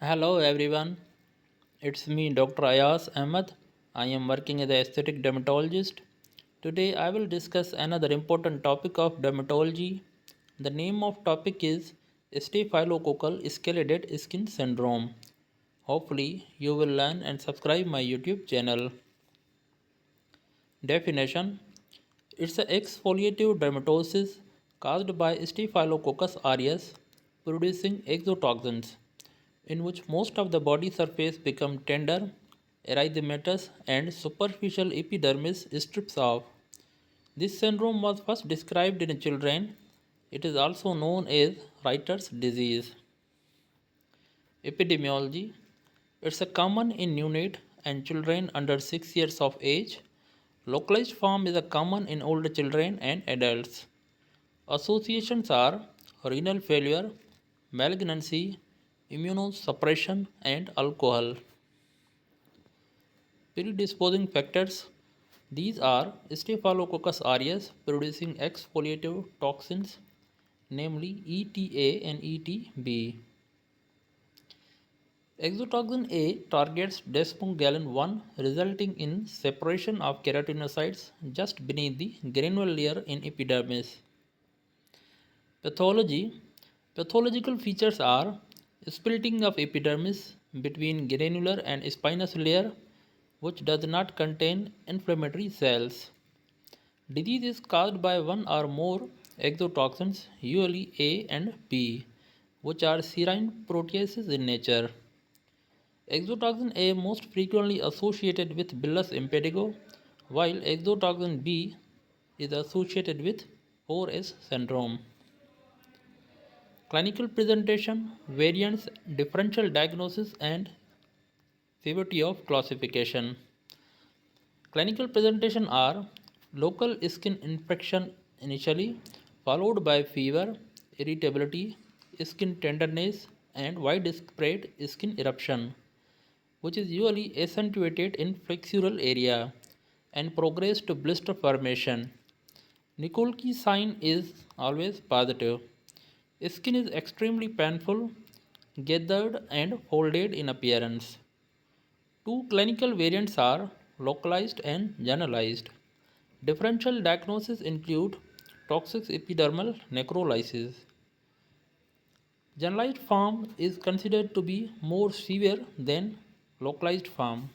Hello everyone, it's me Dr. Ayaz Ahmed. I am working as an aesthetic dermatologist. Today I will discuss another important topic of dermatology. The name of topic is Staphylococcal scaleded skin syndrome. Hopefully you will learn and subscribe my YouTube channel. Definition: it's an exfoliative dermatosis caused by Staphylococcus aureus producing exotoxins, in which most of the body surface becomes tender, erythematous, and superficial epidermis strips off. This syndrome was first described in children. It is also known as writer's disease. Epidemiology: it's a common in neonate and children under 6 years of age. Localized form is a common in older children and adults. Associations are renal failure, malignancy, immunosuppression, and alcohol. Predisposing factors: these are Staphylococcus aureus producing exfoliative toxins, namely ETA and ETB. Exotoxin A targets desmogallin 1, resulting in separation of keratinocytes just beneath the granular layer in epidermis. Pathology: pathological features are splitting of epidermis between granular and spinous layer, which does not contain inflammatory cells. Disease is caused by one or more exotoxins, usually A and B, which are serine proteases in nature. Exotoxin A most frequently associated with bullous impetigo, while exotoxin B is associated with 4S syndrome. Clinical presentation, variants, differential diagnosis, and severity of classification. Clinical presentation are local skin infection initially, followed by fever, irritability, skin tenderness, and widespread skin eruption, which is usually accentuated in flexural area and progress to blister formation. Nikolsky sign is always positive. Skin is extremely painful, gathered and folded in appearance. Two clinical variants are localized and generalized. Differential diagnoses include toxic epidermal necrolysis. Generalized form is considered to be more severe than localized form.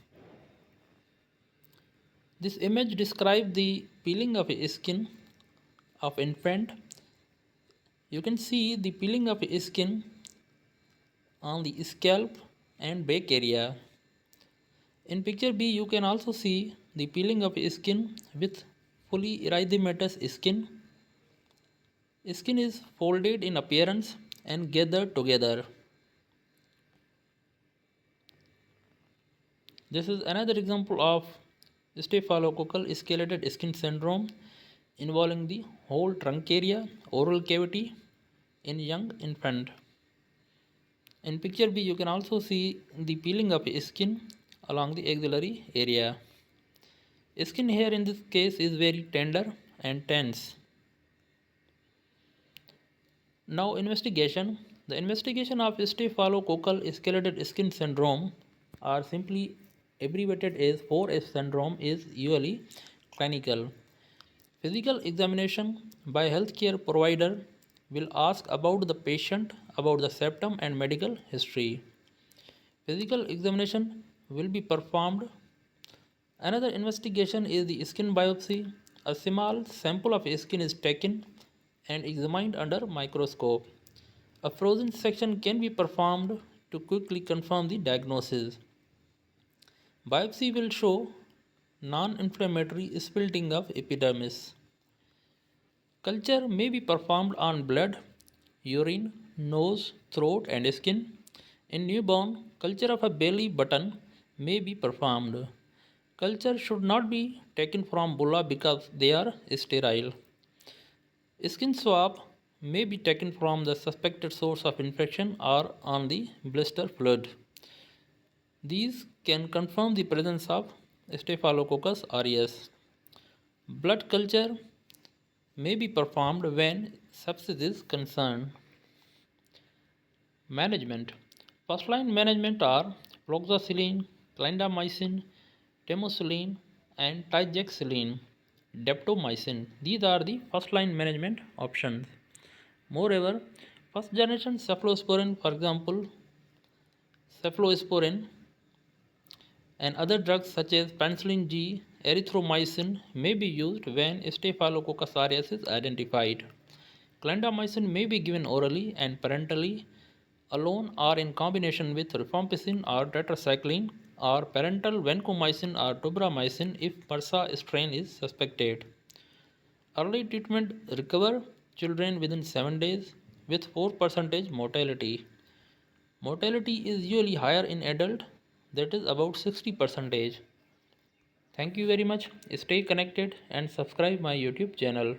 This image describes the peeling of a skin of infant. You can see the peeling of a skin on the scalp and back area. In picture B, you can also see the peeling of skin with fully erythematous skin. Skin is folded in appearance and gathered together. This is another example of staphylococcal scaleded skin syndrome involving the whole trunk area, oral cavity in young infant. In picture B, you can also see the peeling of skin along the axillary area. Skin here in this case is very tender and tense. Now investigation. The investigation of staphylococcal scaleded skin syndrome, or simply abbreviated as 4S syndrome, is usually clinical. Physical examination by healthcare provider will ask about the patient, about the symptom and medical history. Physical examination will be performed. Another investigation is the skin biopsy. A small sample of skin is taken and examined under microscope. A frozen section can be performed to quickly confirm the diagnosis. Biopsy will show non-inflammatory splitting of epidermis. Culture may be performed on blood, urine, nose, throat, and skin. In newborn, culture of a belly button may be performed. Culture should not be taken from bulla because they are sterile. Skin swab may be taken from the suspected source of infection or on the blister fluid. These can confirm the presence of Staphylococcus aureus. Blood culture may be performed when sepsis is concerned. Management. First line management are fluoxetine, clindamycin, temocillin, and tigecycline, daptomycin. These are the first line management options. Moreover, first generation cephalosporin, for example, cephalosporin and other drugs such as penicillin G, erythromycin may be used when Staphylococcus aureus is identified. Clindamycin may be given orally and parentally alone or in combination with rifampicin or tetracycline or parental vancomycin or tobramycin if MRSA strain is suspected. Early treatment recover children within 7 days with 4% mortality. Mortality is usually higher in adult, that is about 60%. Thank you very much. Stay connected and subscribe my YouTube channel.